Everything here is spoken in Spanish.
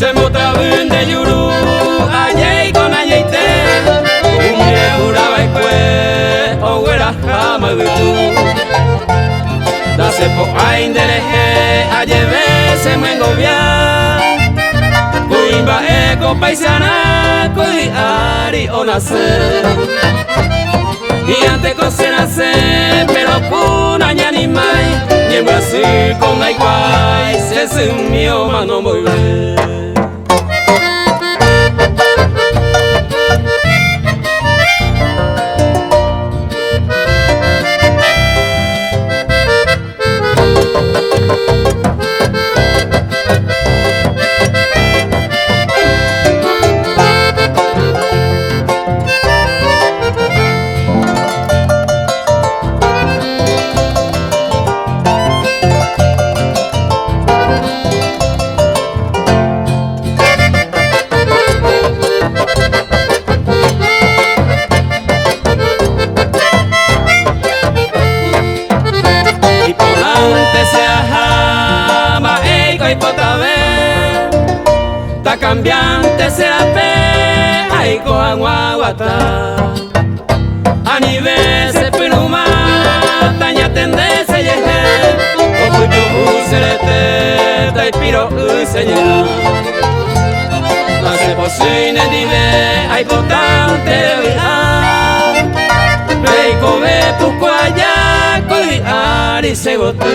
Semota bunde yuru Añei con añeite Umie uraba ikue Owera hamagutu Dase po aindereje Ayeve se muengovia Kuimba eko paisana Kui ari onase Y antes cocinase Pero kuna ñani mai Niembra así con aiguay Se sumió mano muy bien. Ta cambiante se la fe, ay coaguaguata. A nivel se pinuma, taña tendese yeje, o puyo userete, ta piro useñela. No se posine dive, ay potante oiha, reiko ve pucuaya, coli ari se bote.